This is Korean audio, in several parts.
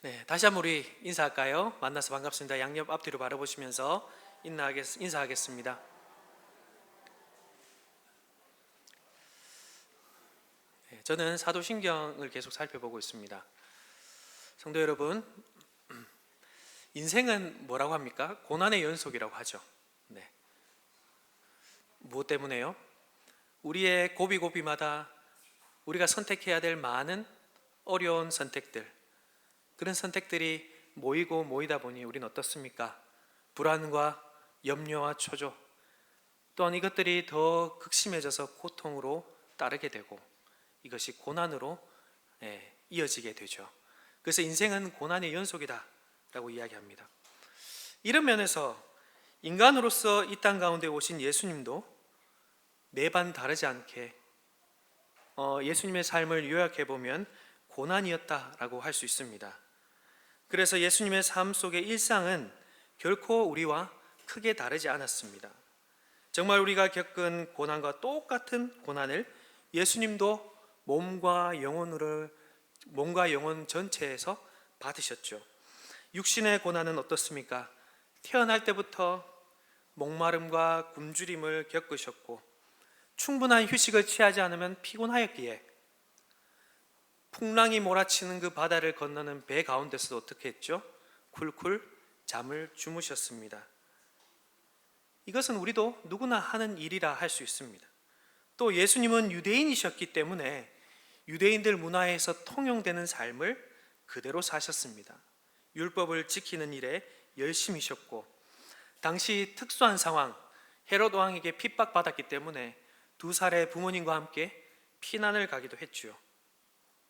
네, 다시 한번 우리 인사할까요? 만나서 반갑습니다. 양옆 앞뒤로 바라보시면서 인사하겠습니다. 네, 저는 사도신경을 계속 살펴보고 있습니다. 성도 여러분, 인생은 뭐라고 합니까? 고난의 연속이라고 하죠. 네. 무엇 때문에요? 우리의 고비고비마다 우리가 선택해야 될 많은 어려운 선택들, 그런 선택들이 모이고 모이다 보니 우리는 어떻습니까? 불안과 염려와 초조, 또한 이것들이 더 극심해져서 고통으로 따르게 되고 이것이 고난으로 이어지게 되죠. 그래서 인생은 고난의 연속이다 라고 이야기합니다. 이런 면에서 인간으로서 이 땅 가운데 오신 예수님도 매반 다르지 않게 예수님의 삶을 요약해 보면 고난이었다라고 할 수 있습니다. 그래서 예수님의 삶 속의 일상은 결코 우리와 크게 다르지 않았습니다. 정말 우리가 겪은 고난과 똑같은 고난을 예수님도 몸과 영혼 전체에서 받으셨죠. 육신의 고난은 어떻습니까? 태어날 때부터 목마름과 굶주림을 겪으셨고 충분한 휴식을 취하지 않으면 피곤하였기에 풍랑이 몰아치는 그 바다를 건너는 배 가운데서도 어떻게 했죠? 쿨쿨 잠을 주무셨습니다. 이것은 우리도 누구나 하는 일이라 할 수 있습니다. 또 예수님은 유대인이셨기 때문에 유대인들 문화에서 통용되는 삶을 그대로 사셨습니다. 율법을 지키는 일에 열심이셨고 당시 특수한 상황, 헤롯 왕에게 핍박받았기 때문에 2살의 부모님과 함께 피난을 가기도 했죠.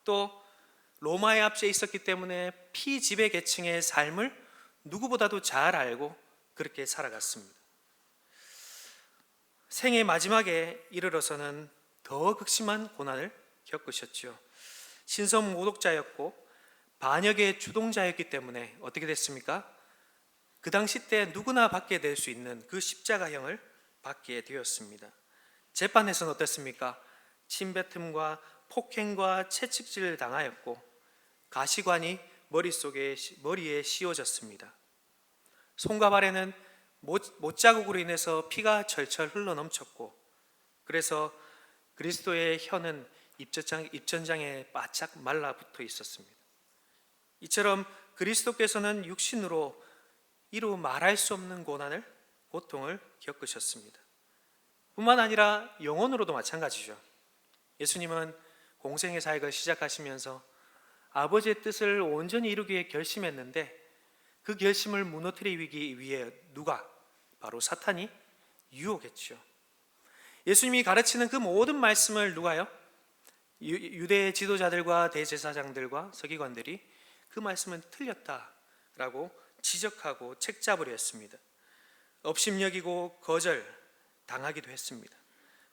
또 로마의 압제에 있었기 때문에 피지배 계층의 삶을 누구보다도 잘 알고 그렇게 살아갔습니다. 생의 마지막에 이르러서는 더 극심한 고난을 겪으셨죠. 신성 모독자였고 반역의 주동자였기 때문에 어떻게 됐습니까? 그 당시 때 누구나 받게 될 수 있는 그 십자가형을 받게 되었습니다. 재판에서는 어땠습니까? 침뱉음과 폭행과 채찍질을 당하였고 가시관이 머리에 씌워졌습니다. 손과 발에는 못자국으로 인해서 피가 철철 흘러넘쳤고 그래서 그리스도의 혀는 입전장에 바짝 말라붙어 있었습니다. 이처럼 그리스도께서는 육신으로 이루 말할 수 없는 고통을 겪으셨습니다. 뿐만 아니라 영혼으로도 마찬가지죠. 예수님은 공생의 사역을 시작하시면서 아버지의 뜻을 온전히 이루기 위해 결심했는데 그 결심을 무너뜨리기 위해 누가? 바로 사탄이 유혹했죠. 예수님이 가르치는 그 모든 말씀을 누가요? 유대 지도자들과 대제사장들과 서기관들이 그 말씀은 틀렸다라고 지적하고 책잡으려 했습니다. 업심여기고 거절 당하기도 했습니다.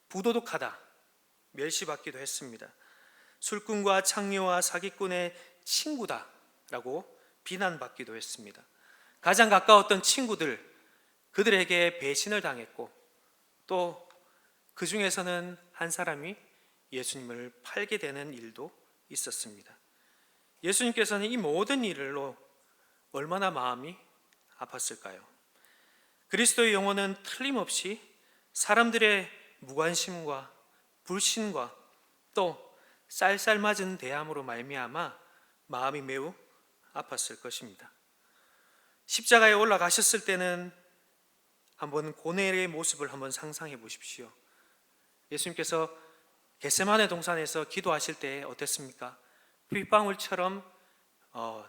부도덕하다 멸시받기도 했습니다. 술꾼과 창녀와 사기꾼의 친구다라고 비난받기도 했습니다. 가장 가까웠던 친구들, 그들에게 배신을 당했고 또 그 중에서는 한 사람이 예수님을 팔게 되는 일도 있었습니다. 예수님께서는 이 모든 일로 얼마나 마음이 아팠을까요? 그리스도의 영혼은 틀림없이 사람들의 무관심과 불신과 또 쌀쌀맞은 대함으로 말미암아 마음이 매우 아팠을 것입니다. 십자가에 올라가셨을 때는 한번 고뇌의 모습을 한번 상상해 보십시오. 예수님께서 겟세마네 동산에서 기도하실 때 어땠습니까? 빗방울처럼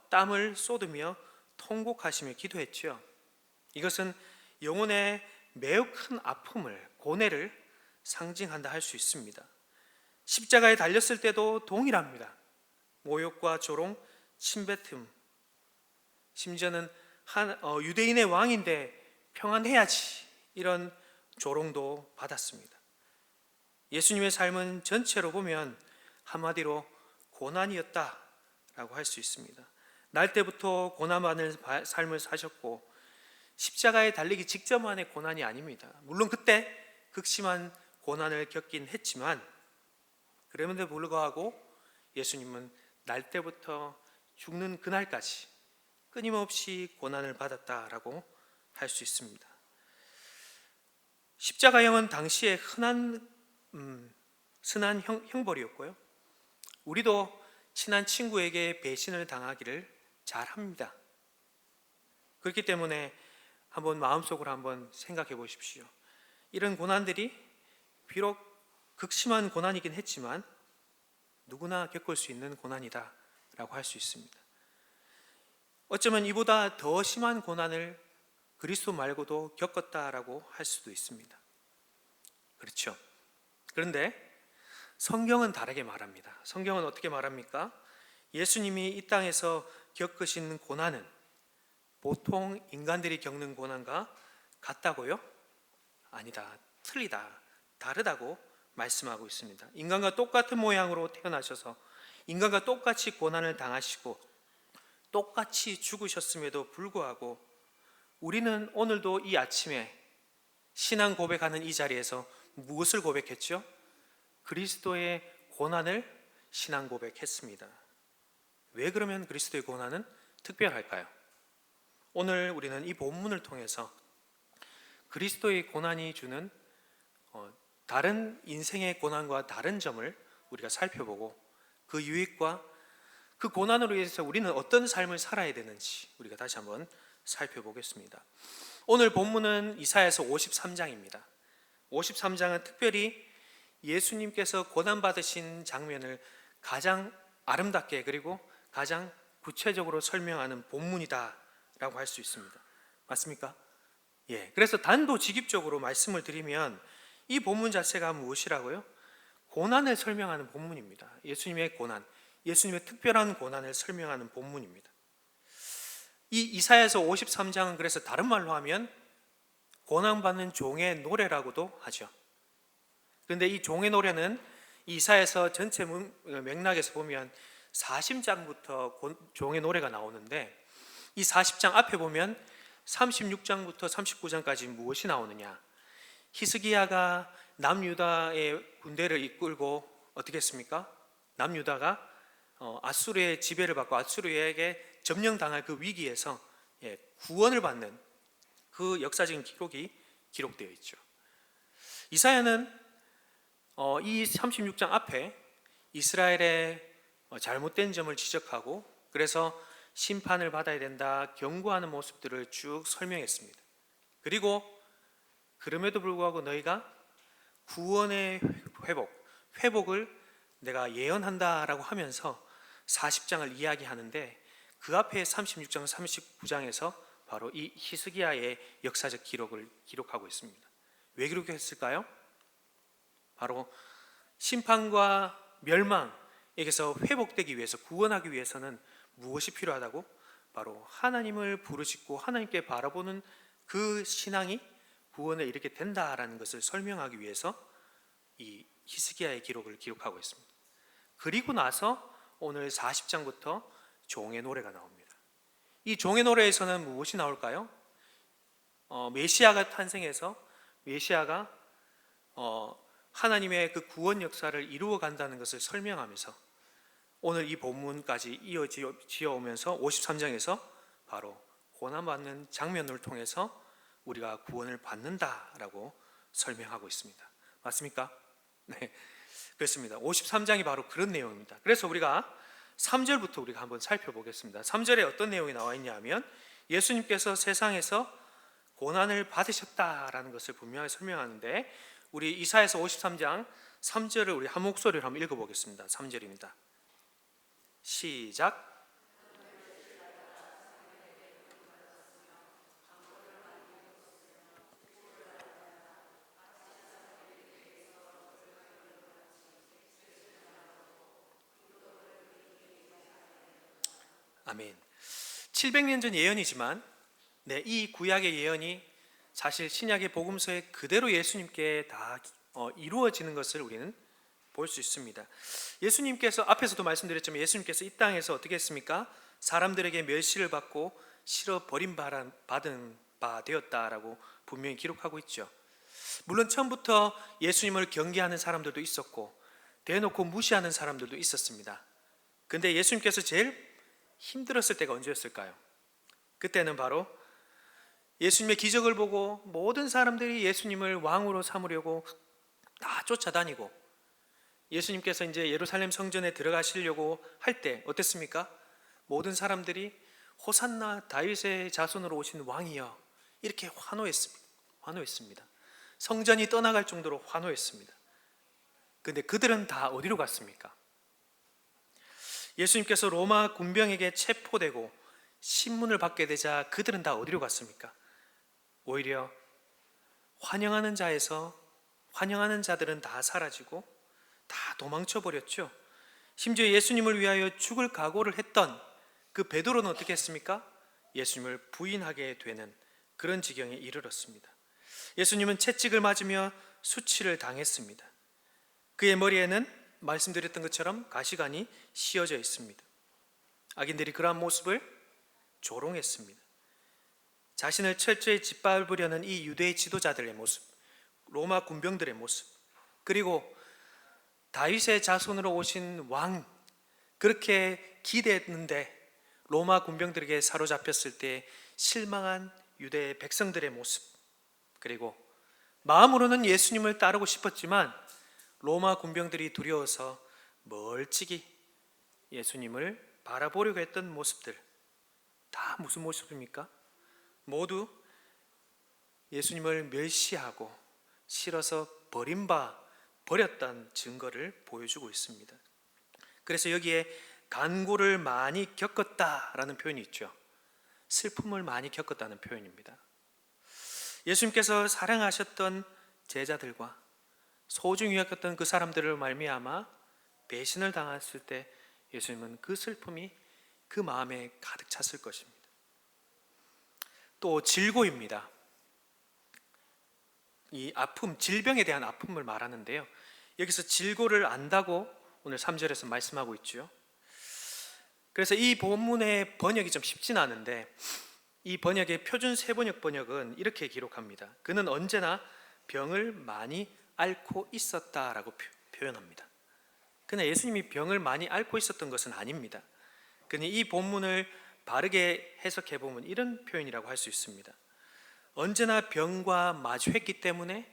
땀을 쏟으며 통곡하시며 기도했죠. 이것은 영혼의 매우 큰 아픔을, 고뇌를 상징한다 할 수 있습니다. 십자가에 달렸을 때도 동일합니다. 모욕과 조롱, 침뱉음, 심지어는 유대인의 왕인데 평안해야지 이런 조롱도 받았습니다. 예수님의 삶은 전체로 보면 한마디로 고난이었다라고 할 수 있습니다. 날 때부터 고난 많은 삶을 사셨고 십자가에 달리기 직전만의 고난이 아닙니다. 물론 그때 극심한 고난을 겪긴 했지만 그럼에도 불구하고 예수님은 날 때부터 죽는 그날까지 끊임없이 고난을 받았다라고 할 수 있습니다. 십자가형은 당시에 흔한 형벌이었고요. 우리도 친한 친구에게 배신을 당하기를 잘합니다. 그렇기 때문에 한번 마음속으로 한번 생각해 보십시오. 이런 고난들이 비록 극심한 고난이긴 했지만 누구나 겪을 수 있는 고난이다라고 할 수 있습니다. 어쩌면 이보다 더 심한 고난을 그리스도 말고도 겪었다라고 할 수도 있습니다. 그렇죠. 그런데 성경은 다르게 말합니다. 성경은 어떻게 말합니까? 예수님이 이 땅에서 겪으신 고난은 보통 인간들이 겪는 고난과 같다고요? 아니다. 틀리다. 다르다고 말씀하고 있습니다. 인간과 똑같은 모양으로 태어나셔서 인간과 똑같이 고난을 당하시고 똑같이 죽으셨음에도 불구하고 우리는 오늘도 이 아침에 신앙 고백하는 이 자리에서 무엇을 고백했죠? 그리스도의 고난을 신앙 고백했습니다. 왜 그러면 그리스도의 고난은 특별할까요? 오늘 우리는 이 본문을 통해서 그리스도의 고난이 주는 다른 인생의 고난과 다른 점을 우리가 살펴보고 그 유익과 그 고난으로 인해서 우리는 어떤 삶을 살아야 되는지 우리가 다시 한번 살펴보겠습니다. 오늘 본문은 이사야서 53장입니다. 53장은 특별히 예수님께서 고난받으신 장면을 가장 아름답게 그리고 가장 구체적으로 설명하는 본문이다라고 할 수 있습니다. 맞습니까? 예. 그래서 단도직입적으로 말씀을 드리면 이 본문 자체가 무엇이라고요? 고난을 설명하는 본문입니다. 예수님의 고난, 예수님의 특별한 고난을 설명하는 본문입니다. 이 이사야서 53장은 그래서 다른 말로 하면 고난받는 종의 노래라고도 하죠. 그런데 이 종의 노래는 이사야서 전체 맥락에서 보면 40장부터 종의 노래가 나오는데 이 40장 앞에 보면 36장부터 39장까지 무엇이 나오느냐? 히스기야가 남유다의 군대를 이끌고 어떻게 했습니까? 남유다가 아수르의 지배를 받고 아수르에게 점령당할 그 위기에서 구원을 받는 그 역사적인 기록이 기록되어 있죠. 이사야는 이 36장 앞에 이스라엘의 잘못된 점을 지적하고 그래서 심판을 받아야 된다 경고하는 모습들을 쭉 설명했습니다. 그리고 그럼에도 불구하고 너희가 구원의 회복을 내가 예언한다라고 하면서 40장을 이야기하는데 그 앞에 36장, 39장에서 바로 이 히스기야의 역사적 기록을 기록하고 있습니다. 왜 기록했을까요? 바로 심판과 멸망에게서 회복되기 위해서 구원하기 위해서는 무엇이 필요하다고? 바로 하나님을 부르짖고 하나님께 바라보는 그 신앙이 구원에 이르게 된다라는 것을 설명하기 위해서 이 히스기야의 기록을 기록하고 있습니다. 그리고 나서 오늘 40장부터 종의 노래가 나옵니다. 이 종의 노래에서는 무엇이 나올까요? 메시아가 탄생해서 메시아가 하나님의 그 구원 역사를 이루어 간다는 것을 설명하면서 오늘 이 본문까지 이어지어 오면서 53장에서 바로 고난받는 장면을 통해서 우리가 구원을 받는다라고 설명하고 있습니다. 맞습니까? 네, 그렇습니다. 53장이 바로 그런 내용입니다. 그래서 우리가 3절부터 우리가 한번 살펴보겠습니다. 3절에 어떤 내용이 나와 있냐 하면 예수님께서 세상에서 고난을 받으셨다라는 것을 분명히 설명하는데 우리 이사야서 53장 3절을 우리 한 목소리로 한번 읽어보겠습니다. 3절입니다. 시작. 아멘. 700년 전 예언이지만 이 구약의 예언이 사실 신약의 복음서에 그대로 예수님께 다 이루어지는 것을 우리는 볼 수 있습니다. 예수님께서 앞에서도 말씀드렸지만 예수님께서 이 땅에서 어떻게 했습니까? 사람들에게 멸시를 받고 실어 버림받은 바 되었다라고 분명히 기록하고 있죠. 물론 처음부터 예수님을 경계하는 사람들도 있었고 대놓고 무시하는 사람들도 있었습니다. 근데 예수님께서 제일 힘들었을 때가 언제였을까요? 그때는 바로 예수님의 기적을 보고 모든 사람들이 예수님을 왕으로 삼으려고 다 쫓아다니고, 예수님께서 이제 예루살렘 성전에 들어가시려고 할 때 어땠습니까? 모든 사람들이 호산나 다윗의 자손으로 오신 왕이여 이렇게 환호했습니다. 성전이 떠나갈 정도로 환호했습니다. 근데 그들은 다 어디로 갔습니까? 예수님께서 로마 군병에게 체포되고 신문을 받게 되자 그들은 다 어디로 갔습니까? 오히려 환영하는 자들은 다 사라지고 다 도망쳐 버렸죠. 심지어 예수님을 위하여 죽을 각오를 했던 그 베드로는 어떻게 했습니까? 예수님을 부인하게 되는 그런 지경에 이르렀습니다. 예수님은 채찍을 맞으며 수치를 당했습니다. 그의 머리에는 말씀드렸던 것처럼 가시관이 씌어져 있습니다. 악인들이 그러한 모습을 조롱했습니다. 자신을 철저히 짓밟으려는 이 유대의 지도자들의 모습, 로마 군병들의 모습, 그리고 다윗의 자손으로 오신 왕, 그렇게 기대했는데 로마 군병들에게 사로잡혔을 때 실망한 유대의 백성들의 모습, 그리고 마음으로는 예수님을 따르고 싶었지만 로마 군병들이 두려워서 멀찍이 예수님을 바라보려고 했던 모습들, 다 무슨 모습입니까? 모두 예수님을 멸시하고 싫어서 버렸다는 증거를 보여주고 있습니다. 그래서 여기에 간구를 많이 겪었다라는 표현이 있죠. 슬픔을 많이 겪었다는 표현입니다. 예수님께서 사랑하셨던 제자들과 소중히 여겼던 그 사람들을 말미암아 배신을 당했을 때 예수님은 그 슬픔이 그 마음에 가득 찼을 것입니다. 또 질고입니다. 이 아픔, 질병에 대한 아픔을 말하는데요, 여기서 질고를 안다고 오늘 3절에서 말씀하고 있죠. 그래서 이 본문의 번역이 좀 쉽진 않은데 이 번역의 표준 세번역 번역은 이렇게 기록합니다. 그는 언제나 병을 많이 앓고 있었다라고 표현합니다. 그러나 예수님이 병을 많이 앓고 있었던 것은 아닙니다. 그러니 이 본문을 바르게 해석해 보면 이런 표현이라고 할 수 있습니다. 언제나 병과 마주했기 때문에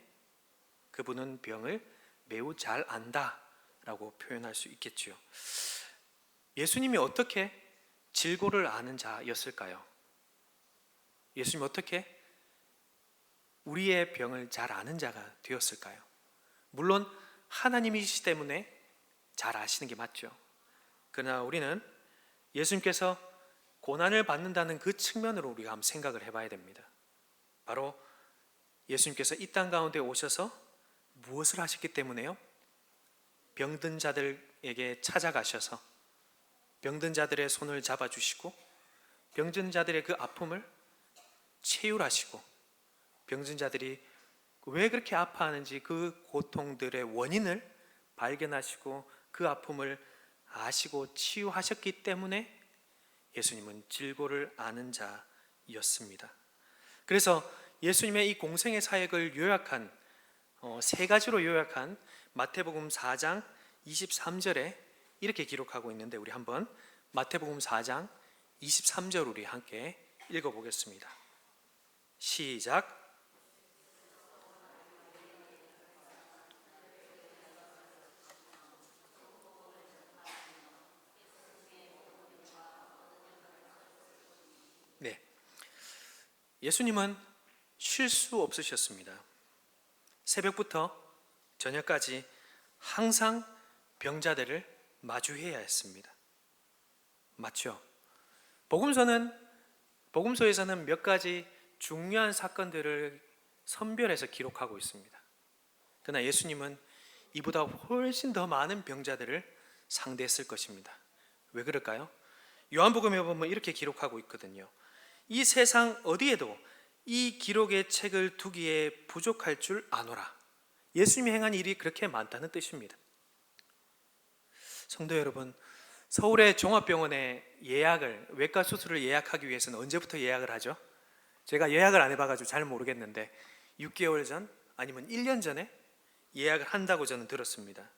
그분은 병을 매우 잘 안다라고 표현할 수 있겠지요. 예수님이 어떻게 질고를 아는 자였을까요? 예수님이 어떻게 우리의 병을 잘 아는 자가 되었을까요? 물론 하나님이시기 때문에 잘 아시는 게 맞죠. 그러나 우리는 예수님께서 고난을 받는다는 그 측면으로 우리가 한번 생각을 해봐야 됩니다. 바로 예수님께서 이 땅 가운데 오셔서 무엇을 하셨기 때문에요? 병든 자들에게 찾아가셔서 병든 자들의 손을 잡아주시고 병든 자들의 그 아픔을 치유하시고 병든 자들이 왜 그렇게 아파하는지 그 고통들의 원인을 발견하시고 그 아픔을 아시고 치유하셨기 때문에 예수님은 질고를 아는 자였습니다. 그래서 예수님의 이 공생의 사역을 요약한 세 가지로 요약한 마태복음 4장 23절에 이렇게 기록하고 있는데 우리 한번 마태복음 4장 23절 우리 함께 읽어보겠습니다. 시작. 네, 예수님은 쉴 수 없으셨습니다. 새벽부터 저녁까지 항상 병자들을 마주해야 했습니다. 맞죠? 복음서에서는 몇 가지 중요한 사건들을 선별해서 기록하고 있습니다. 그러나 예수님은 이보다 훨씬 더 많은 병자들을 상대했을 것입니다. 왜 그럴까요? 요한복음에 보면 이렇게 기록하고 있거든요. 이 세상 어디에도 이 기록의 책을 두기에 부족할 줄 아노라. 예수님이 행한 일이 그렇게 많다는 뜻입니다. 성도 여러분, 서울의 종합병원에 외과 수술을 예약하기 위해서는 언제부터 예약을 하죠? 제가 예약을 안 해봐가지고 잘 모르겠는데 6개월 전 아니면 1년 전에 예약을 한다고 저는 들었습니다.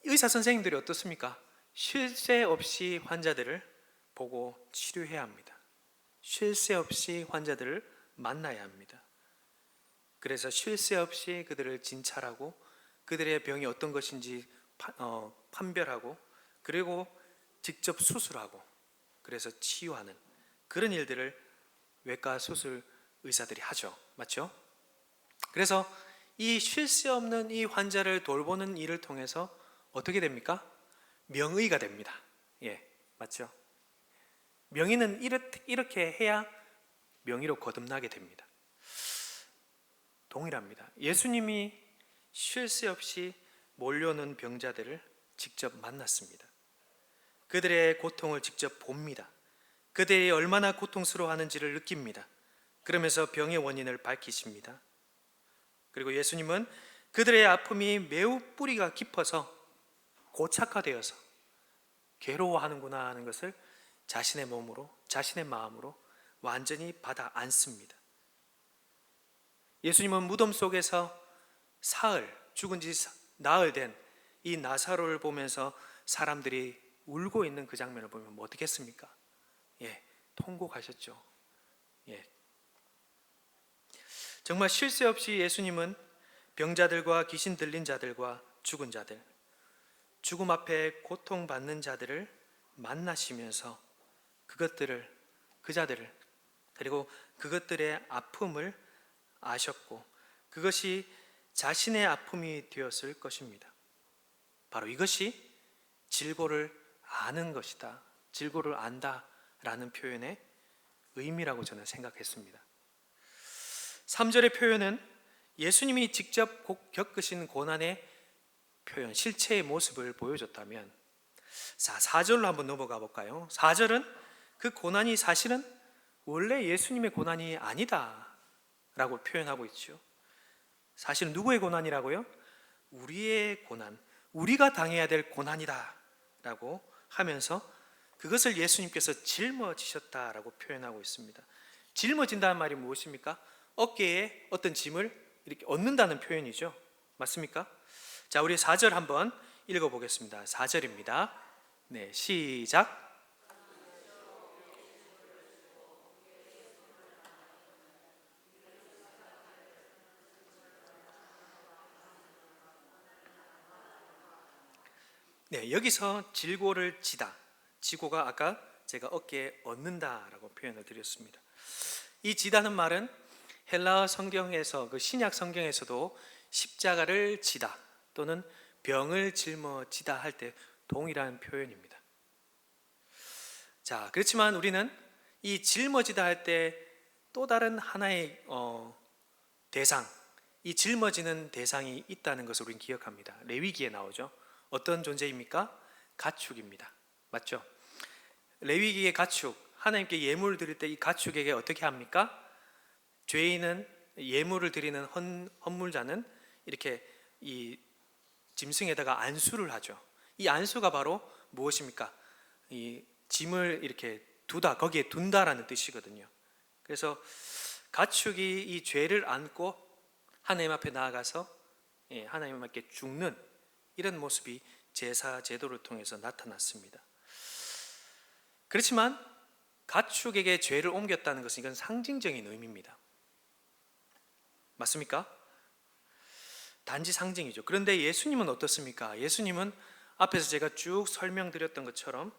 의사 선생님들이 어떻습니까? 쉴 새 없이 환자들을 보고 치료해야 합니다. 쉴 새 없이 환자들을 만나야 합니다. 그래서 쉴 새 없이 그들을 진찰하고 그들의 병이 어떤 것인지 판별하고 그리고 직접 수술하고 그래서 치유하는 그런 일들을 외과 수술 의사들이 하죠. 맞죠? 그래서 이 쉴 새 없는 이 환자를 돌보는 일을 통해서 어떻게 됩니까? 명의가 됩니다. 예, 맞죠? 명의는 이렇게 해야 명의로 거듭나게 됩니다. 동일합니다. 예수님이 쉴 새 없이 몰려오는 병자들을 직접 만났습니다. 그들의 고통을 직접 봅니다. 그들이 얼마나 고통스러워하는지를 느낍니다. 그러면서 병의 원인을 밝히십니다. 그리고 예수님은 그들의 아픔이 매우 뿌리가 깊어서 고착화되어서 괴로워하는구나 하는 것을 자신의 몸으로, 자신의 마음으로 완전히 받아 안습니다. 예수님은 무덤 속에서 죽은 지 나흘 된 이 나사로를 보면서 사람들이 울고 있는 그 장면을 보면 뭐 어떻게 했습니까? 예, 통곡하셨죠. 예. 정말 쉴 새 없이 예수님은 병자들과 귀신 들린 자들과 죽은 자들, 죽음 앞에 고통받는 자들을 만나시면서 그 자들을 그리고 그것들의 아픔을 아셨고 그것이 자신의 아픔이 되었을 것입니다. 바로 이것이 질고를 아는 것이다. 질고를 안다라는 표현의 의미라고 저는 생각했습니다. 3절의 표현은 예수님이 직접 겪으신 고난의 표현, 실체의 모습을 보여줬다면 4절로 한번 넘어가 볼까요? 4절은 그 고난이 사실은 원래 예수님의 고난이 아니다 라고 표현하고 있죠. 사실 누구의 고난이라고요? 우리의 고난, 우리가 당해야 될 고난이다 라고 하면서 그것을 예수님께서 짊어지셨다라고 표현하고 있습니다. 짊어진다는 말이 무엇입니까? 어깨에 어떤 짐을 이렇게 얻는다는 표현이죠. 맞습니까? 자, 우리 4절 한번 읽어보겠습니다. 4절입니다. 네, 시작. 네, 여기서 질고를 지다. 지고가 아까 제가 어깨에 얻는다라고 표현을 드렸습니다. 이 지다는 말은 헬라어 성경에서 그 신약 성경에서도 십자가를 지다 또는 병을 짊어지다 할 때 동일한 표현입니다. 자, 그렇지만 우리는 이 짊어지다 할 때 또 다른 하나의 대상, 이 짊어지는 대상이 있다는 것을 우리는 기억합니다. 레위기에 나오죠. 어떤 존재입니까? 가축입니다. 맞죠? 레위기의 가축, 하나님께 예물을 드릴 때 이 가축에게 어떻게 합니까? 죄인은 예물을 드리는 헌물자는 이렇게 이 짐승에다가 안수를 하죠. 이 안수가 바로 무엇입니까? 이 짐을 이렇게 두다, 거기에 둔다라는 뜻이거든요. 그래서 가축이 이 죄를 안고 하나님 앞에 나아가서 하나님 앞에 죽는 이런 모습이 제사 제도를 통해서 나타났습니다. 그렇지만 가축에게 죄를 옮겼다는 것은 이건 상징적인 의미입니다. 맞습니까? 단지 상징이죠. 그런데 예수님은 어떻습니까? 예수님은 앞에서 제가 쭉 설명드렸던 것처럼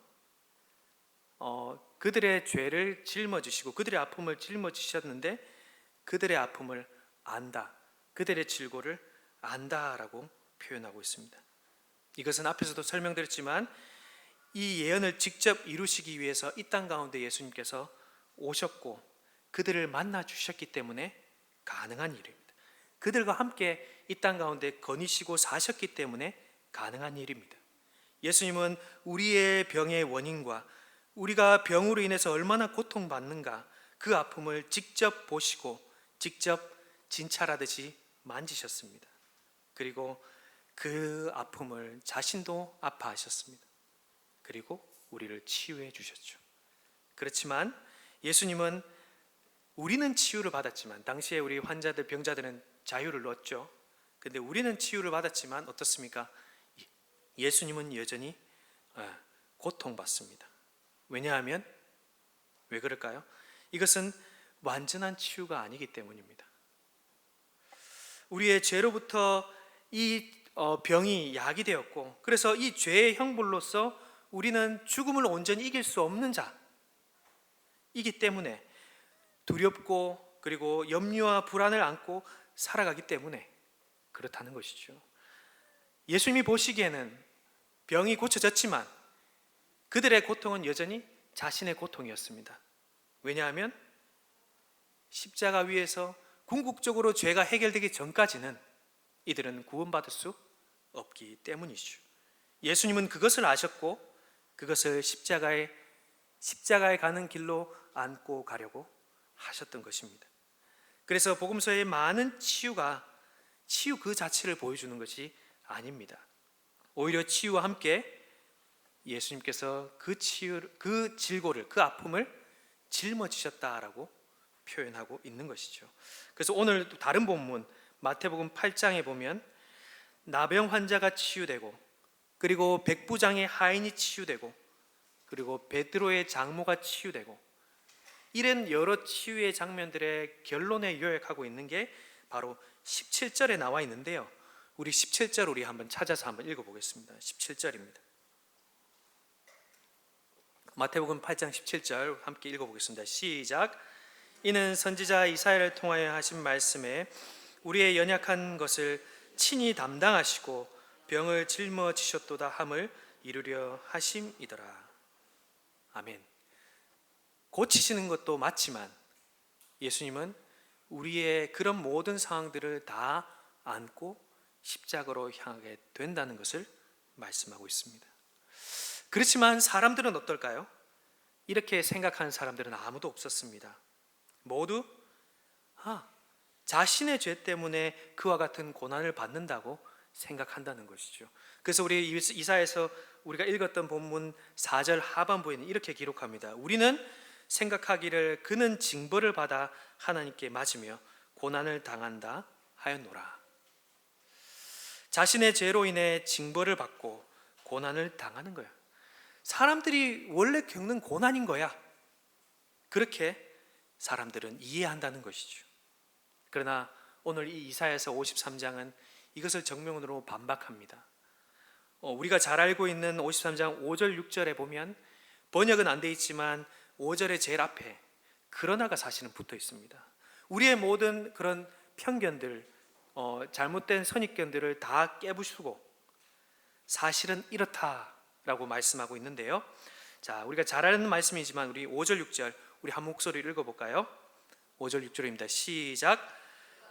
그들의 죄를 짊어지시고 그들의 아픔을 짊어지셨는데 그들의 아픔을 안다, 그들의 질고를 안다라고 표현하고 있습니다. 이것은 앞에서도 설명드렸지만 이 예언을 직접 이루시기 위해서 이 땅 가운데 예수님께서 오셨고 그들을 만나 주셨기 때문에 가능한 일입니다. 그들과 함께 이 땅 가운데 거니시고 사셨기 때문에 가능한 일입니다. 예수님은 우리의 병의 원인과 우리가 병으로 인해서 얼마나 고통받는가 그 아픔을 직접 보시고 직접 진찰하듯이 만지셨습니다. 그리고 그 아픔을 자신도 아파하셨습니다. 그리고 우리를 치유해 주셨죠. 그렇지만 예수님은 우리는 치유를 받았지만 당시에 우리 환자들, 병자들은 자유를 얻죠. 근데 우리는 치유를 받았지만 어떻습니까? 예수님은 여전히 고통받습니다. 왜냐하면 왜 그럴까요? 이것은 완전한 치유가 아니기 때문입니다. 우리의 죄로부터 이 병이 약이 되었고, 그래서 이 죄의 형벌로서 우리는 죽음을 온전히 이길 수 없는 자이기 때문에 두렵고 그리고 염려와 불안을 안고 살아가기 때문에 그렇다는 것이죠. 예수님이 보시기에는 병이 고쳐졌지만 그들의 고통은 여전히 자신의 고통이었습니다. 왜냐하면 십자가 위에서 궁극적으로 죄가 해결되기 전까지는 이들은 구원받을 수 없기 때문이죠. 예수님은 그것을 아셨고 그것을 십자가에 가는 길로 안고 가려고 하셨던 것입니다. 그래서 복음서의 많은 치유가 치유 그 자체를 보여주는 것이 아닙니다. 오히려 치유와 함께 예수님께서 그 치유, 그 질고를, 그 아픔을 짊어지셨다라고 표현하고 있는 것이죠. 그래서 오늘 다른 본문 마태복음 8장에 보면 나병 환자가 치유되고, 그리고 백부장의 하인이 치유되고, 그리고 베드로의 장모가 치유되고, 이런 여러 치유의 장면들의 결론에 요약하고 있는 게 바로 17절에 나와 있는데요. 우리 17절 우리 한번 찾아서 한번 읽어보겠습니다. 17절입니다. 마태복음 8장 17절 함께 읽어보겠습니다. 시작. 이는 선지자 이사야를 통하여 하신 말씀에 우리의 연약한 것을 친히 담당하시고 병을 짊어지셨도다 함을 이루려 하심이더라. 아멘. 고치시는 것도 맞지만 예수님은 우리의 그런 모든 상황들을 다 안고 십자가로 향하게 된다는 것을 말씀하고 있습니다. 그렇지만 사람들은 어떨까요? 이렇게 생각하는 사람들은 아무도 없었습니다. 모두 자신의 죄 때문에 그와 같은 고난을 받는다고 생각한다는 것이죠. 그래서 우리 이사야에서 우리가 읽었던 본문 4절 하반부에는 이렇게 기록합니다. 우리는 생각하기를 그는 징벌을 받아 하나님께 맞으며 고난을 당한다 하였노라. 자신의 죄로 인해 징벌을 받고 고난을 당하는 거야. 사람들이 원래 겪는 고난인 거야. 그렇게 사람들은 이해한다는 것이죠. 그러나 오늘 이 이사야서 53장은 이것을 정면으로 반박합니다. 우리가 잘 알고 있는 53장 5절 6절에 보면 번역은 안 돼 있지만 5절의 제일 앞에 그러나가 사실은 붙어 있습니다. 우리의 모든 그런 편견들, 잘못된 선입견들을 다 깨부수고 사실은 이렇다라고 말씀하고 있는데요. 자, 우리가 잘 아는 말씀이지만 우리 5절 6절 우리 한 목소리를 읽어볼까요? 5절 6절입니다. 시작.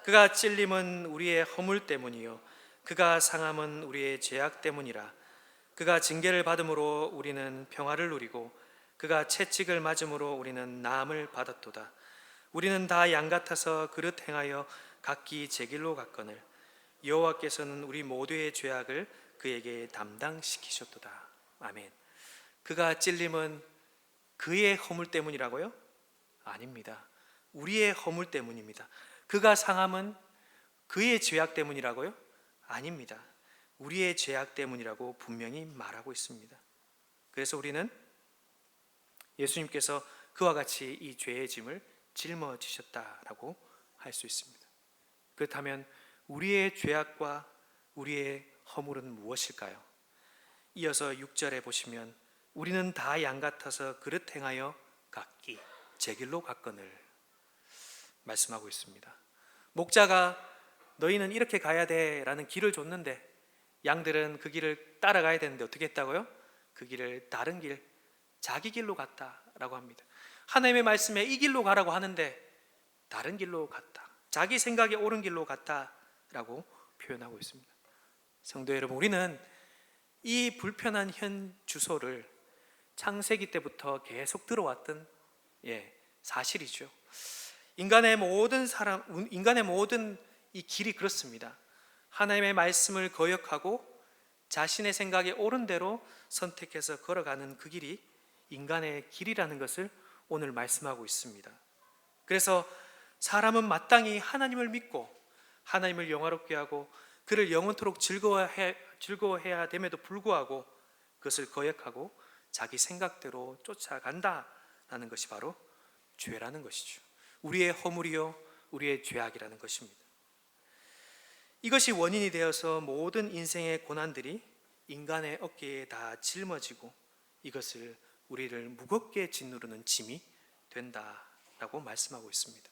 그가 찔림은 우리의 허물 때문이요 그가 상함은 우리의 죄악 때문이라. 그가 징계를 받음으로 우리는 평화를 누리고 그가 채찍을 맞음으로 우리는 나음을 받았도다. 우리는 다 양 같아서 그릇 행하여 각기 제 길로 갔거늘 여호와께서는 우리 모두의 죄악을 그에게 담당시키셨도다. 아멘. 그가 찔림은 그의 허물 때문이라고요? 아닙니다. 우리의 허물 때문입니다. 그가 상함은 그의 죄악 때문이라고요? 아닙니다. 우리의 죄악 때문이라고 분명히 말하고 있습니다. 그래서 우리는 예수님께서 그와 같이 이 죄의 짐을 짊어지셨다라고 할 수 있습니다. 그렇다면 우리의 죄악과 우리의 허물은 무엇일까요? 이어서 6절에 보시면 우리는 다 양 같아서 그릇 행하여 각기 제 길로 갔거늘 말씀하고 있습니다. 목자가 너희는 이렇게 가야 돼 라는 길을 줬는데 양들은 그 길을 따라가야 되는데 어떻게 했다고요? 그 길을 다른 길, 자기 길로 갔다라고 합니다. 하나님의 말씀에 이 길로 가라고 하는데 다른 길로 갔다, 자기 생각에 옳은 길로 갔다라고 표현하고 있습니다. 성도 여러분, 우리는 이 불편한 현 주소를 창세기 때부터 계속 들어왔던 사실이죠. 인간의 모든 이 길이 그렇습니다. 하나님의 말씀을 거역하고 자신의 생각에 옳은 대로 선택해서 걸어가는 그 길이 인간의 길이라는 것을 오늘 말씀하고 있습니다. 그래서 사람은 마땅히 하나님을 믿고 하나님을 영화롭게 하고 그를 영원토록 즐거워해야 됨에도 불구하고 그것을 거역하고 자기 생각대로 쫓아간다라는 것이 바로 죄라는 것이죠. 우리의 허물이요, 우리의 죄악이라는 것입니다. 이것이 원인이 되어서 모든 인생의 고난들이 인간의 어깨에 다 짊어지고 이것을 우리를 무겁게 짓누르는 짐이 된다라고 말씀하고 있습니다.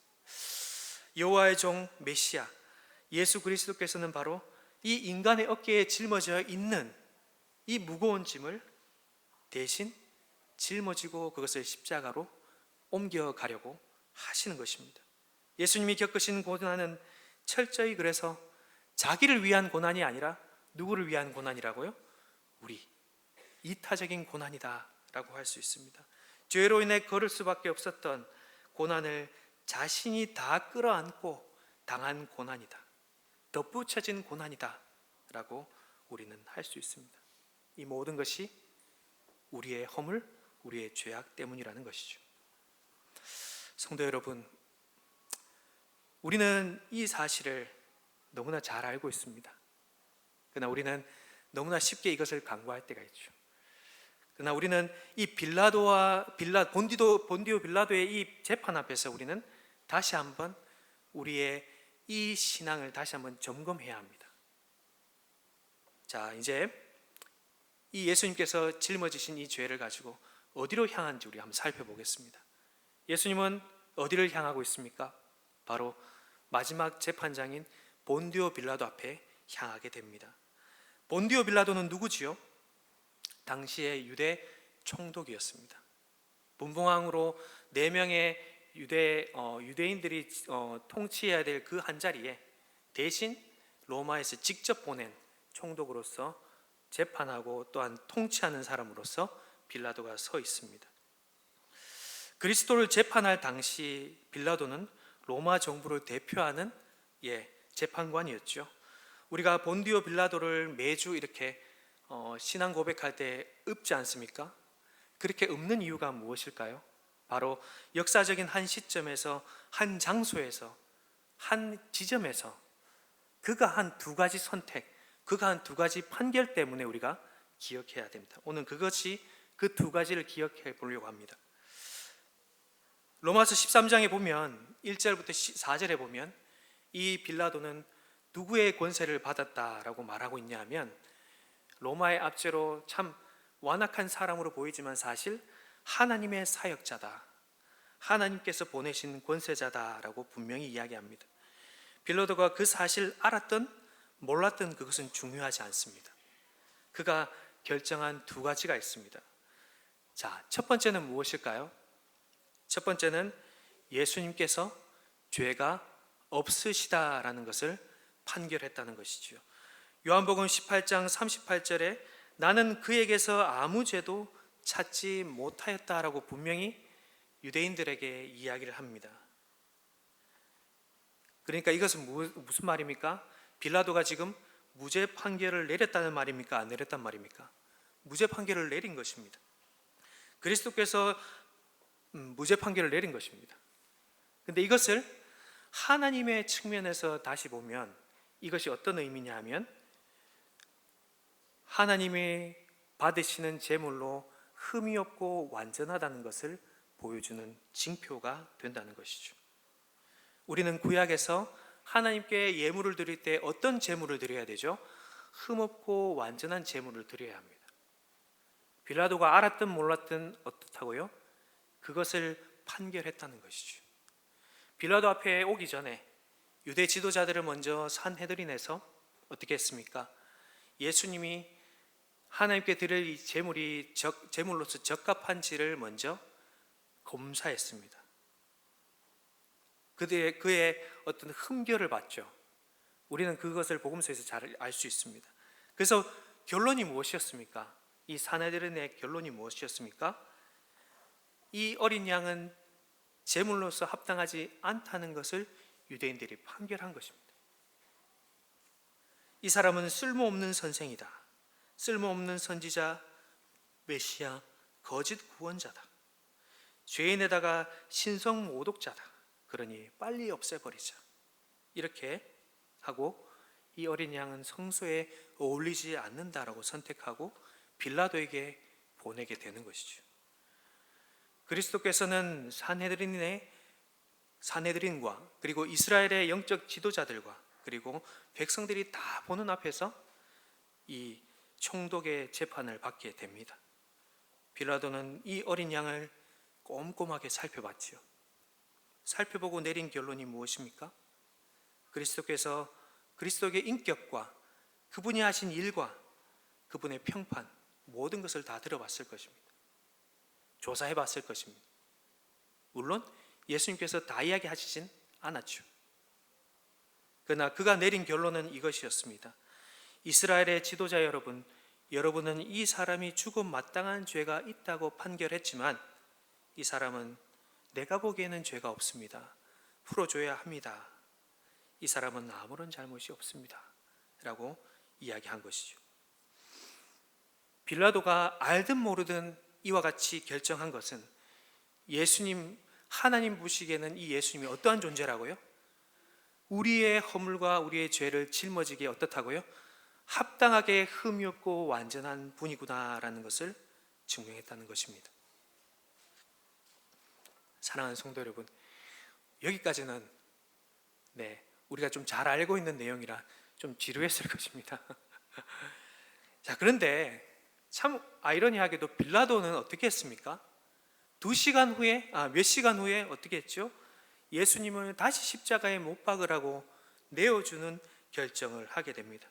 여호와의 종 메시아 예수 그리스도께서는 바로 이 인간의 어깨에 짊어져 있는 이 무거운 짐을 대신 짊어지고 그것을 십자가로 옮겨가려고 하시는 것입니다. 예수님이 겪으신 고난은 철저히 그래서 자기를 위한 고난이 아니라 누구를 위한 고난이라고요? 우리, 이타적인 고난이다 라고 할 수 있습니다. 죄로 인해 걸을 수밖에 없었던 고난을 자신이 다 끌어안고 당한 고난이다, 덧붙여진 고난이다 라고 우리는 할 수 있습니다. 이 모든 것이 우리의 허물, 우리의 죄악 때문이라는 것이죠. 성도 여러분, 우리는 이 사실을 너무나 잘 알고 있습니다. 그러나 우리는 너무나 쉽게 이것을 간과할 때가 있죠. 그러나 우리는 이 본디오 빌라도의 이 재판 앞에서 우리는 다시 한번 우리의 이 신앙을 다시 한번 점검해야 합니다. 자, 이제 이 예수님께서 짊어지신 이 죄를 가지고 어디로 향한지 우리 한번 살펴보겠습니다. 예수님은 어디를 향하고 있습니까? 바로 마지막 재판장인 본디오 빌라도 앞에 향하게 됩니다. 본디오 빌라도는 누구지요? 당시의 유대 총독이었습니다. 분봉왕으로 4명의 유대인들이 통치해야 될 그 한 자리에 대신 로마에서 직접 보낸 총독으로서 재판하고 또한 통치하는 사람으로서 빌라도가 서 있습니다. 그리스도를 재판할 당시 빌라도는 로마 정부를 대표하는 재판관이었죠. 우리가 본디오 빌라도를 매주 이렇게 신앙 고백할 때 읊지 않습니까? 그렇게 읊는 이유가 무엇일까요? 바로 역사적인 한 시점에서, 한 장소에서, 한 지점에서 그가 한 2가지 선택, 그가 한 2가지 판결 때문에 우리가 기억해야 됩니다. 오늘 그것이 그 2가지를 기억해 보려고 합니다. 로마서 13장에 보면 1절부터 4절에 보면 이 빌라도는 누구의 권세를 받았다라고 말하고 있냐 하면 로마의 압제로 참 완악한 사람으로 보이지만 사실 하나님의 사역자다, 하나님께서 보내신 권세자다라고 분명히 이야기합니다. 빌라도가 그 사실을 알았든 몰랐든 그것은 중요하지 않습니다. 그가 결정한 2가지가 있습니다. 자, 첫 번째는 무엇일까요? 첫 번째는 예수님께서 죄가 없으시다라는 것을 판결했다는 것이죠. 요한복음 18장 38절에 나는 그에게서 아무 죄도 찾지 못하였다라고 분명히 유대인들에게 이야기를 합니다. 그러니까 이것은 무슨 말입니까? 빌라도가 지금 무죄 판결을 내렸다는 말입니까? 안 내렸단 말입니까? 무죄 판결을 내린 것입니다. 그리스도께서 무죄 판결을 내린 것입니다. 그런데 이것을 하나님의 측면에서 다시 보면 이것이 어떤 의미냐 하면 하나님이 받으시는 제물로 흠이 없고 완전하다는 것을 보여주는 징표가 된다는 것이죠. 우리는 구약에서 하나님께 예물을 드릴 때 어떤 제물을 드려야 되죠? 흠 없고 완전한 제물을 드려야 합니다. 빌라도가 알았든 몰랐든 어떻다고요? 그것을 판결했다는 것이죠. 빌라도 앞에 오기 전에 유대 지도자들을 먼저 산헤드린에서 어떻게 했습니까? 예수님이 하나님께 드릴 이 제물로서 적합한지를 먼저 검사했습니다. 그의 어떤 흠결을 봤죠. 우리는 그것을 복음서에서 잘 알 수 있습니다. 그래서 결론이 무엇이었습니까? 이 산헤드린의 결론이 무엇이었습니까? 이 어린 양은 제물로서 합당하지 않다는 것을 유대인들이 판결한 것입니다. 이 사람은 쓸모없는 선생이다, 쓸모없는 선지자, 메시아, 거짓 구원자다, 죄인에다가 신성 모독자다, 그러니 빨리 없애버리자, 이렇게 하고 이 어린 양은 성소에 어울리지 않는다라고 선택하고 빌라도에게 보내게 되는 것이죠. 그리스도께서는 산헤드린과 그리고 이스라엘의 영적 지도자들과 그리고 백성들이 다 보는 앞에서 이 총독의 재판을 받게 됩니다. 빌라도는 이 어린 양을 꼼꼼하게 살펴봤지요. 살펴보고 내린 결론이 무엇입니까? 그리스도께서 그리스도의 인격과 그분이 하신 일과 그분의 평판, 모든 것을 다 들어봤을 것입니다. 조사해 봤을 것입니다. 물론 예수님께서 다 이야기하시진 않았죠. 그러나 그가 내린 결론은 이것이었습니다. 이스라엘의 지도자 여러분, 여러분은 이 사람이 죽음 마땅한 죄가 있다고 판결했지만 이 사람은 내가 보기에는 죄가 없습니다. 풀어줘야 합니다. 이 사람은 아무런 잘못이 없습니다. 라고 이야기한 것이죠. 빌라도가 알든 모르든 이와 같이 결정한 것은 하나님 보시기에는 이 예수님이 어떠한 존재라고요? 우리의 허물과 우리의 죄를 짊어지기에 어떻다고요? 합당하게 흠이 없고 완전한 분이구나라는 것을 증명했다는 것입니다. 사랑하는 성도 여러분, 여기까지는 우리가 좀 잘 알고 있는 내용이라 좀 지루했을 것입니다. 자, 그런데 참 아이러니하게도 빌라도는 어떻게 했습니까? 몇 시간 후에 어떻게 했죠? 예수님을 다시 십자가에 못 박으라고 내어주는 결정을 하게 됩니다.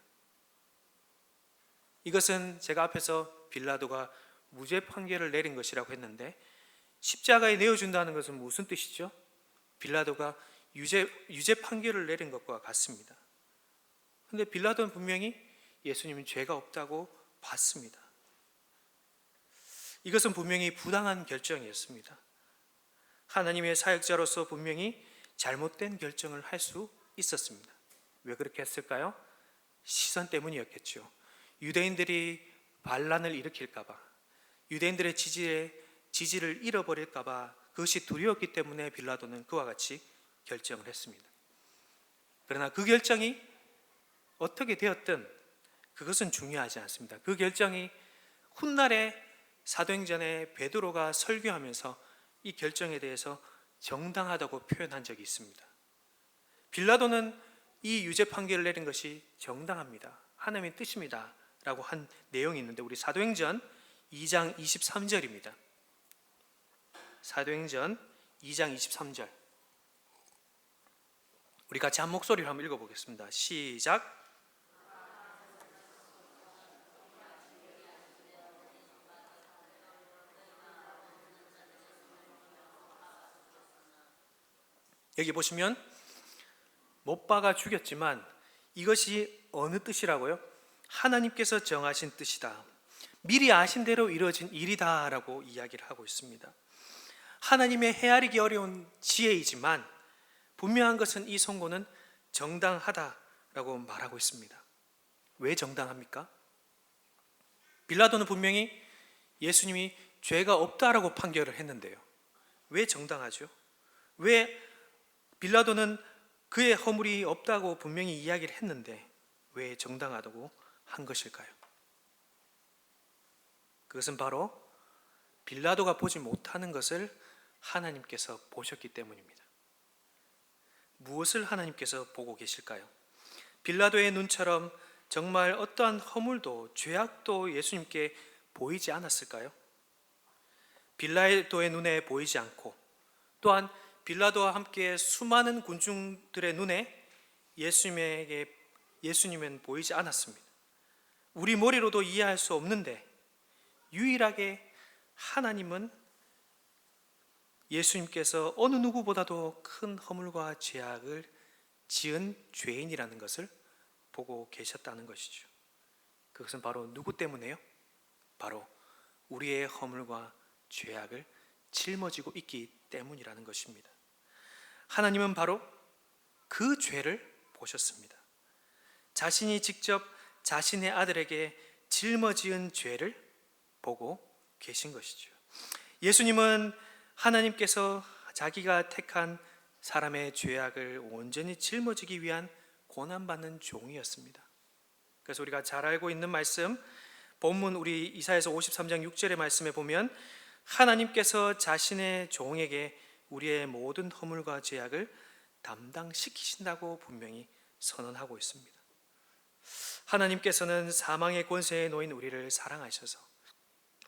이것은 제가 앞에서 빌라도가 무죄 판결을 내린 것이라고 했는데 십자가에 내어준다는 것은 무슨 뜻이죠? 빌라도가 유죄 판결을 내린 것과 같습니다. 그런데 빌라도는 분명히 예수님은 죄가 없다고 봤습니다. 이것은 분명히 부당한 결정이었습니다. 하나님의 사역자로서 분명히 잘못된 결정을 할 수 있었습니다. 왜 그렇게 했을까요? 시선 때문이었겠죠. 유대인들이 반란을 일으킬까봐, 유대인들의 지지를 잃어버릴까봐 그것이 두려웠기 때문에 빌라도는 그와 같이 결정을 했습니다. 그러나 그 결정이 어떻게 되었든 그것은 중요하지 않습니다. 그 결정이 훗날에 사도행전에 베드로가 설교하면서 이 결정에 대해서 정당하다고 표현한 적이 있습니다. 빌라도는 이 유죄 판결을 내린 것이 정당합니다. 하나님의 뜻입니다. 라고 한 내용이 있는데 우리 사도행전 2장 23절입니다. 사도행전 2장 23절. 우리 같이 한 목소리로 한번 읽어보겠습니다. 시작. 여기 보시면 못 박아 죽였지만 이것이 어느 뜻이라고요? 하나님께서 정하신 뜻이다. 미리 아신 대로 이루어진 일이다 라고 이야기를 하고 있습니다. 하나님의 헤아리기 어려운 지혜이지만 분명한 것은 이 선고는 정당하다라고 말하고 있습니다. 왜 정당합니까? 빌라도는 분명히 예수님이 죄가 없다라고 판결을 했는데요. 왜 정당하죠? 왜 빌라도는 그의 허물이 없다고 분명히 이야기를 했는데 왜 정당하다고 한 것일까요? 그것은 바로 빌라도가 보지 못하는 것을 하나님께서 보셨기 때문입니다. 무엇을 하나님께서 보고 계실까요? 빌라도의 눈처럼 정말 어떠한 허물도 죄악도 예수님께 보이지 않았을까요? 빌라도의 눈에 보이지 않고 또한 빌라도와 함께 수많은 군중들의 눈에 예수님은 보이지 않았습니다. 우리 머리로도 이해할 수 없는데 유일하게 하나님은 예수님께서 어느 누구보다도 큰 허물과 죄악을 지은 죄인이라는 것을 보고 계셨다는 것이죠. 그것은 바로 누구 때문에요? 바로 우리의 허물과 죄악을 짊어지고 있기 때문이라는 것입니다. 하나님은 바로 그 죄를 보셨습니다. 자신이 직접 자신의 아들에게 짊어지은 죄를 보고 계신 것이죠. 예수님은 하나님께서 자기가 택한 사람의 죄악을 온전히 짊어지기 위한 고난받는 종이었습니다. 그래서 우리가 잘 알고 있는 말씀 본문 우리 이사야서 53장 6절의 말씀에 보면 하나님께서 자신의 종에게 우리의 모든 허물과 죄악을 담당시키신다고 분명히 선언하고 있습니다. 하나님께서는 사망의 권세에 놓인 우리를 사랑하셔서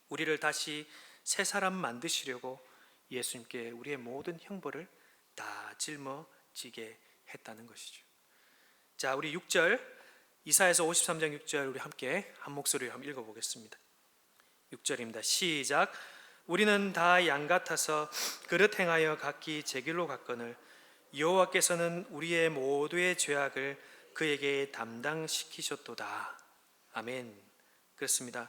우리를 다시 새 사람 만드시려고 예수님께 우리의 모든 형벌을 다 짊어지게 했다는 것이죠. 자, 우리 6절 이사야서 53장 6절 우리 함께 한 목소리로 한번 읽어보겠습니다. 6절입니다. 시작. 우리는 다 양 같아서 그릇 행하여 각기 제 길로 갔거늘 여호와께서는 우리의 모두의 죄악을 그에게 담당시키셨도다. 아멘. 그렇습니다.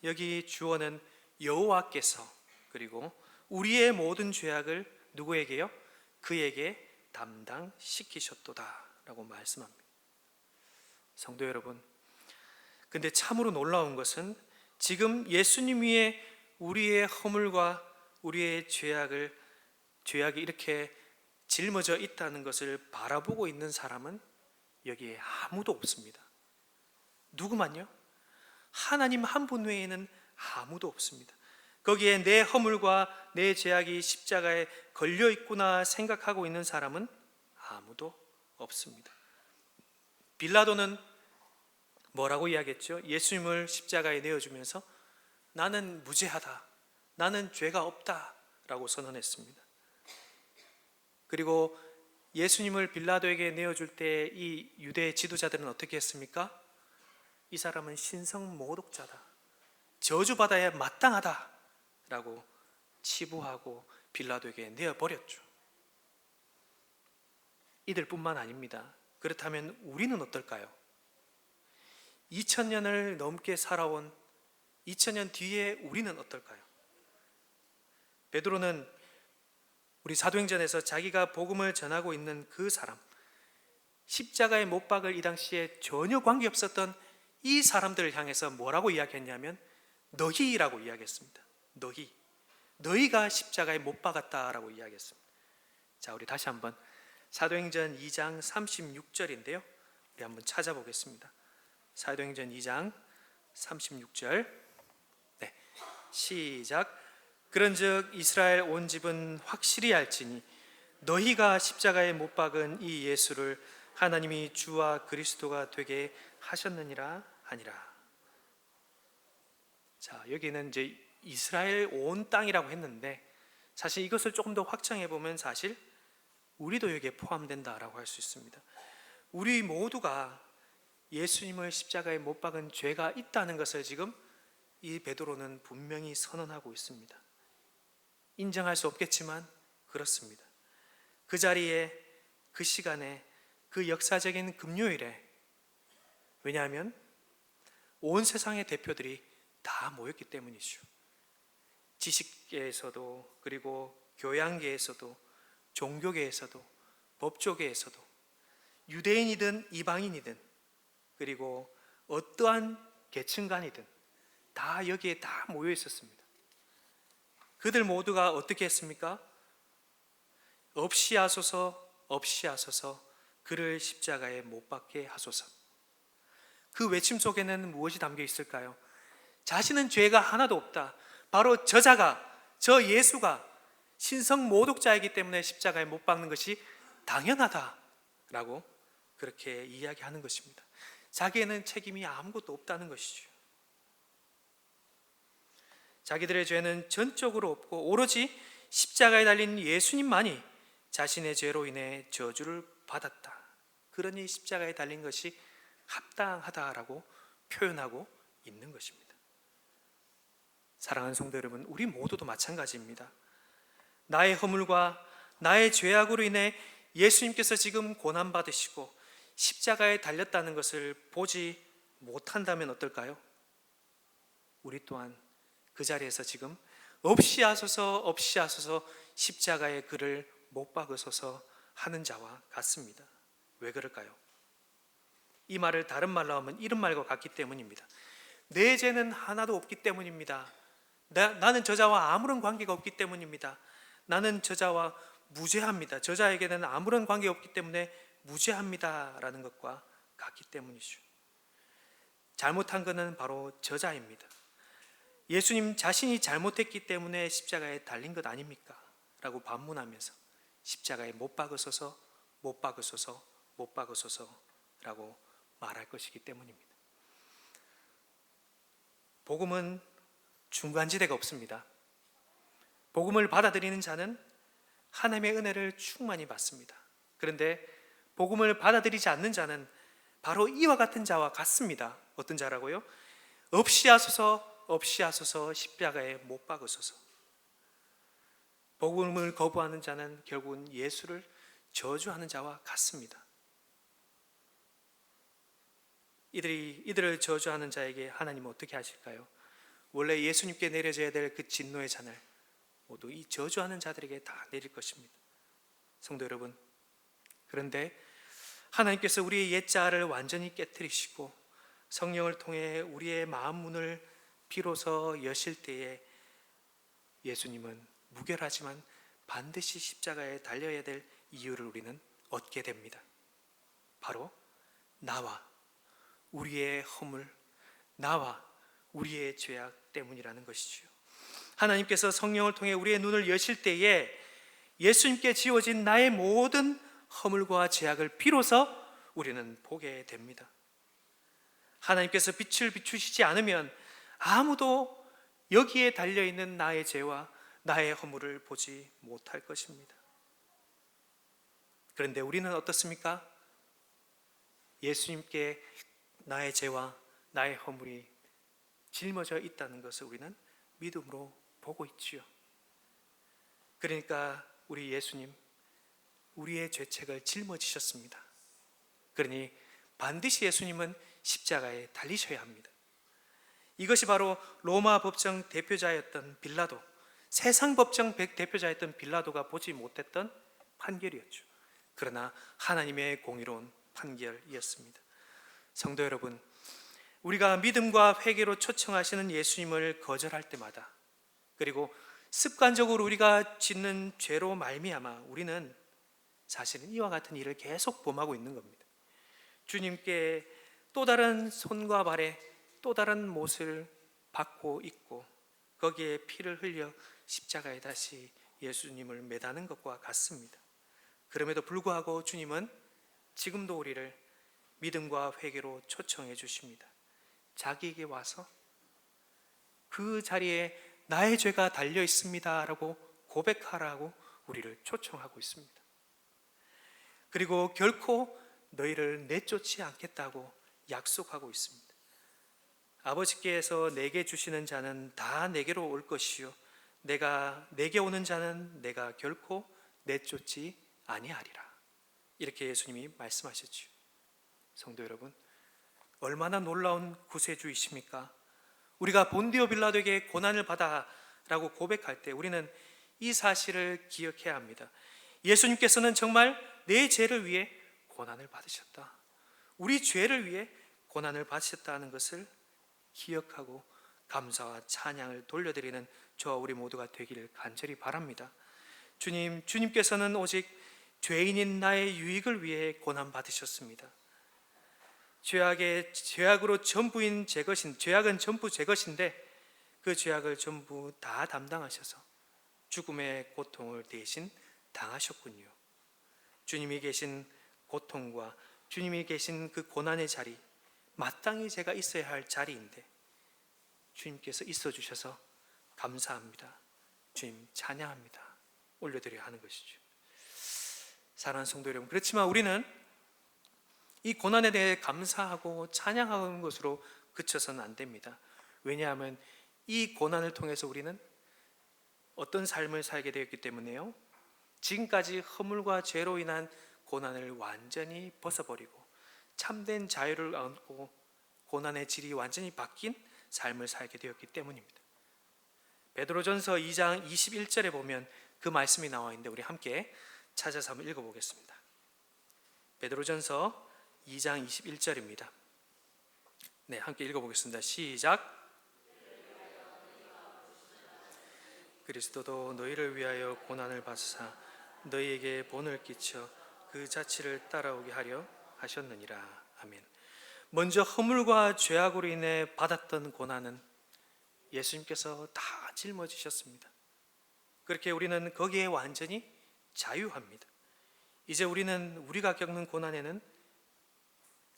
여기 주어는 여호와께서 그리고 우리의 모든 죄악을 누구에게요? 그에게 담당시키셨도다 라고 말씀합니다. 성도 여러분, 근데 참으로 놀라운 것은 지금 예수님 위에 우리의 허물과 우리의 죄악이 이렇게 짊어져 있다는 것을 바라보고 있는 사람은 여기에 아무도 없습니다. 누구만요? 하나님 한 분 외에는 아무도 없습니다. 거기에 내 허물과 내 죄악이 십자가에 걸려 있구나 생각하고 있는 사람은 아무도 없습니다. 빌라도는 뭐라고 이야기했죠? 예수님을 십자가에 내어주면서 나는 무죄하다, 나는 죄가 없다 라고 선언했습니다. 그리고 예수님을 빌라도에게 내어줄 때 이 유대 지도자들은 어떻게 했습니까? 이 사람은 신성 모독자다, 저주받아야 마땅하다 라고 치부하고 빌라도에게 내어버렸죠. 이들뿐만 아닙니다. 그렇다면 우리는 어떨까요? 2000년을 넘게 살아온 2000년 뒤에 우리는 어떨까요? 베드로는 우리 사도행전에서 자기가 복음을 전하고 있는 그 사람, 십자가에 못 박을 이 당시에 전혀 관계없었던 이 사람들을 향해서 뭐라고 이야기했냐면 너희라고 이야기했습니다. 너희가 십자가에 못 박았다라고 이야기했습니다. 자, 우리 다시 한번 사도행전 2장 36절인데요 우리 한번 찾아보겠습니다. 사도행전 2장 36절. 네, 시작. 그런즉 이스라엘 온 집은 확실히 알지니 너희가 십자가에 못 박은 이 예수를 하나님이 주와 그리스도가 되게 하셨느니라 하니라. 자, 여기는 이제 이스라엘 온 땅이라고 했는데 사실 이것을 조금 더 확장해 보면 사실 우리도 여기에 포함된다라고 할 수 있습니다. 우리 모두가 예수님을 십자가에 못 박은 죄가 있다는 것을 지금 이 베드로는 분명히 선언하고 있습니다. 인정할 수 없겠지만 그렇습니다. 그 자리에, 그 시간에, 그 역사적인 금요일에, 왜냐하면 온 세상의 대표들이 다 모였기 때문이죠. 지식계에서도, 그리고 교양계에서도, 종교계에서도, 법조계에서도, 유대인이든 이방인이든, 그리고 어떠한 계층간이든 다 여기에 다 모여 있었습니다. 그들 모두가 어떻게 했습니까? 없이 하소서, 없이 하소서, 그를 십자가에 못 박게 하소서. 그 외침 속에는 무엇이 담겨 있을까요? 자신은 죄가 하나도 없다, 바로 저 예수가 신성 모독자이기 때문에 십자가에 못 박는 것이 당연하다라고 그렇게 이야기하는 것입니다. 자기에는 책임이 아무것도 없다는 것이죠. 자기들의 죄는 전적으로 없고 오로지 십자가에 달린 예수님만이 자신의 죄로 인해 저주를 받았다, 그러니 십자가에 달린 것이 합당하다라고 표현하고 있는 것입니다. 사랑하는 성도 여러분, 우리 모두도 마찬가지입니다. 나의 허물과 나의 죄악으로 인해 예수님께서 지금 고난받으시고 십자가에 달렸다는 것을 보지 못한다면 어떨까요? 우리 또한 그 자리에서 지금 없이 하소서, 없이 하소서, 십자가에 그를 못 박으소서 하는 자와 같습니다. 왜 그럴까요? 이 말을 다른 말로 하면 이런 말과 같기 때문입니다. 내 죄는 하나도 없기 때문입니다. 나는 저자와 아무런 관계가 없기 때문입니다. 나는 저자와 무죄합니다. 저자에게는 아무런 관계가 없기 때문에 무죄합니다 라는 것과 같기 때문이죠. 잘못한 것은 바로 저자입니다. 예수님 자신이 잘못했기 때문에 십자가에 달린 것 아닙니까? 라고 반문하면서 십자가에 못 박으소서, 못 박으소서, 못 박으소서 라고 말할 것이기 때문입니다. 복음은 중간지대가 없습니다. 복음을 받아들이는 자는 하나님의 은혜를 충만히 받습니다. 그런데 복음을 받아들이지 않는 자는 바로 이와 같은 자와 같습니다. 어떤 자라고요? 없이 하소서, 없이 하소서, 십자가에 못 박으소서. 복음을 거부하는 자는 결국은 예수를 저주하는 자와 같습니다. 이들을 저주하는 자에게 하나님은 어떻게 하실까요? 원래 예수님께 내려져야 될 그 진노의 잔을 모두 이 저주하는 자들에게 다 내릴 것입니다. 성도 여러분, 그런데 하나님께서 우리의 옛자를 완전히 깨뜨리시고 성령을 통해 우리의 마음 문을 비로소 여실 때에 예수님은 무결하지만 반드시 십자가에 달려야 될 이유를 우리는 얻게 됩니다. 바로 나와 우리의 허물, 나와 우리의 죄악 때문이라는 것이지요. 하나님께서 성령을 통해 우리의 눈을 여실 때에 예수님께 지워진 나의 모든 허물과 죄악을 비로소 우리는 보게 됩니다. 하나님께서 빛을 비추시지 않으면 아무도 여기에 달려있는 나의 죄와 나의 허물을 보지 못할 것입니다. 그런데 우리는 어떻습니까? 예수님께 나의 죄와 나의 허물이 짊어져 있다는 것을 우리는 믿음으로 보고 있지요. 그러니까 우리 예수님, 우리의 죄책을 짊어지셨습니다. 그러니 반드시 예수님은 십자가에 달리셔야 합니다. 이것이 바로 로마 법정 대표자였던 빌라도, 세상 법정 대표자였던 빌라도가 보지 못했던 판결이었죠. 그러나 하나님의 공의로운 판결이었습니다. 성도 여러분, 우리가 믿음과 회개로 초청하시는 예수님을 거절할 때마다, 그리고 습관적으로 우리가 짓는 죄로 말미암아 우리는 사실은 이와 같은 일을 계속 범하고 있는 겁니다. 주님께 또 다른 손과 발에 또 다른 못을 받고 있고 거기에 피를 흘려 십자가에 다시 예수님을 매다는 것과 같습니다. 그럼에도 불구하고 주님은 지금도 우리를 믿음과 회개로 초청해 주십니다. 자기에게 와서 그 자리에 나의 죄가 달려 있습니다 라고 고백하라고 우리를 초청하고 있습니다. 그리고 결코 너희를 내쫓지 않겠다고 약속하고 있습니다. 아버지께서 내게 주시는 자는 다 내게로 올 것이요 내게 오는 자는 내가 결코 내쫓지 아니하리라. 이렇게 예수님이 말씀하셨죠. 성도 여러분, 얼마나 놀라운 구세주이십니까? 우리가 본디오 빌라도에게 고난을 받아라고 고백할 때 우리는 이 사실을 기억해야 합니다. 예수님께서는 정말 내 죄를 위해 고난을 받으셨다. 우리 죄를 위해 고난을 받으셨다는 것을 기억하고 감사와 찬양을 돌려드리는 저와 우리 모두가 되기를 간절히 바랍니다. 주님께서는 오직 죄인인 나의 유익을 위해 고난 받으셨습니다. 죄악으로 전부인 제 것인, 죄악은 전부 제 것인데 그 죄악을 전부 다 담당하셔서 죽음의 고통을 대신 당하셨군요. 주님이 계신 고통과 주님이 계신 그 고난의 자리, 마땅히 제가 있어야 할 자리인데 주님께서 있어 주셔서 감사합니다. 주님 찬양합니다. 올려드려야 하는 것이죠. 사랑하는 성도 여러분, 그렇지만 우리는 이 고난에 대해 감사하고 찬양하는 것으로 그쳐서는 안 됩니다. 왜냐하면 이 고난을 통해서 우리는 어떤 삶을 살게 되었기 때문에요. 지금까지 허물과 죄로 인한 고난을 완전히 벗어버리고 참된 자유를 얻고 고난의 질이 완전히 바뀐 삶을 살게 되었기 때문입니다. 베드로전서 2장 21절에 보면 그 말씀이 나와 있는데 우리 함께 찾아서 한번 읽어보겠습니다. 베드로전서 2장 21절입니다. 네, 함께 읽어보겠습니다. 시작. 그리스도도 너희를 위하여 고난을 받으사 너희에게 본을 끼쳐 그 자취를 따라오게 하려 하셨느니라. 아멘. 먼저 허물과 죄악으로 인해 받았던 고난은 예수님께서 다 짊어지셨습니다. 그렇게 우리는 거기에 완전히 자유합니다. 이제 우리는 우리가 겪는 고난에는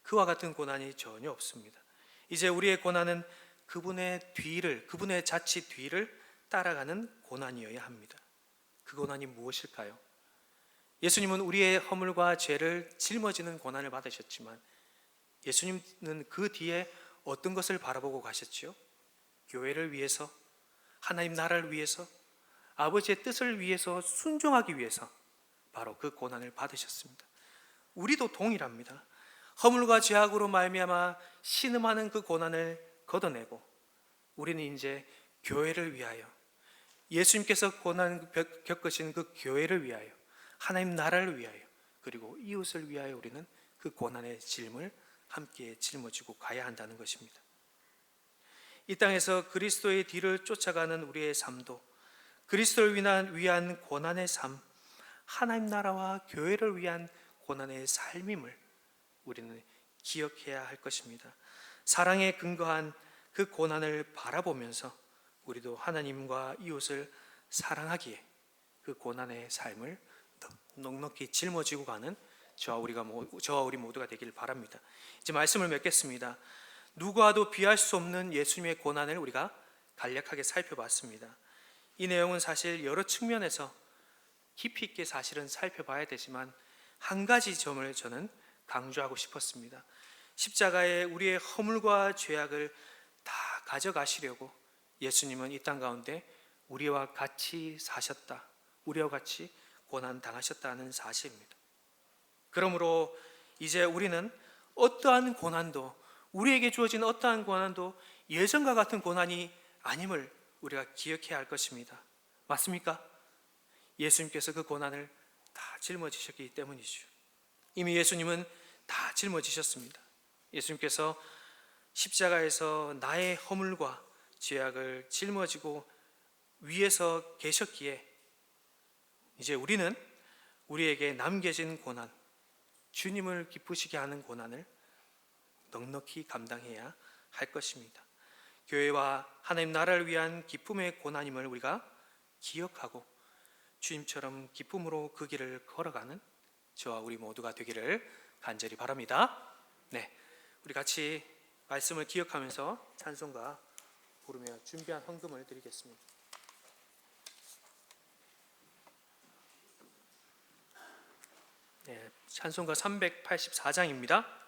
그와 같은 고난이 전혀 없습니다. 이제 우리의 고난은 그분의 자치 뒤를 따라가는 고난이어야 합니다. 그 고난이 무엇일까요? 예수님은 우리의 허물과 죄를 짊어지는 고난을 받으셨지만 예수님은 그 뒤에 어떤 것을 바라보고 가셨지요? 교회를 위해서, 하나님 나라를 위해서, 아버지의 뜻을 위해서 순종하기 위해서 바로 그 고난을 받으셨습니다. 우리도 동일합니다. 허물과 죄악으로 말미암아 신음하는 그 고난을 걷어내고 우리는 이제 교회를 위하여, 예수님께서 고난 겪으신 그 교회를 위하여, 하나님 나라를 위하여, 그리고 이웃을 위하여 우리는 그 고난의 짐을 함께 짊어지고 가야 한다는 것입니다. 이 땅에서 그리스도의 뒤를 쫓아가는 우리의 삶도 그리스도를 위한 고난의 삶, 하나님 나라와 교회를 위한 고난의 삶임을 우리는 기억해야 할 것입니다. 사랑에 근거한 그 고난을 바라보면서 우리도 하나님과 이웃을 사랑하기에 그 고난의 삶을 넉넉히 짊어지고 가는 저와 우리 모두가 되길 바랍니다. 이제 말씀을 맺겠습니다. 누구와도 비할 수 없는 예수님의 고난을 우리가 간략하게 살펴봤습니다. 이 내용은 사실 여러 측면에서 깊이 있게 사실은 살펴봐야 되지만 한 가지 점을 저는 강조하고 싶었습니다. 십자가에 우리의 허물과 죄악을 다 가져가시려고 예수님은 이 땅 가운데 우리와 같이 사셨다, 우리와 같이 고난 당하셨다는 사실입니다. 그러므로 이제 우리는 어떠한 고난도, 우리에게 주어진 어떠한 고난도 예전과 같은 고난이 아님을 우리가 기억해야 할 것입니다. 맞습니까? 예수님께서 그 고난을 다 짊어지셨기 때문이죠. 이미 예수님은 다 짊어지셨습니다. 예수님께서 십자가에서 나의 허물과 죄악을 짊어지고 위에서 계셨기에 이제 우리는 우리에게 남겨진 고난, 주님을 기쁘시게 하는 고난을 넉넉히 감당해야 할 것입니다. 교회와 하나님 나라를 위한 기쁨의 고난임을 우리가 기억하고 주님처럼 기쁨으로 그 길을 걸어가는 저와 우리 모두가 되기를 간절히 바랍니다. 네, 우리 같이 말씀을 기억하면서 찬송가 부르며 준비한 헌금을 드리겠습니다. 네, 찬송가 384장입니다.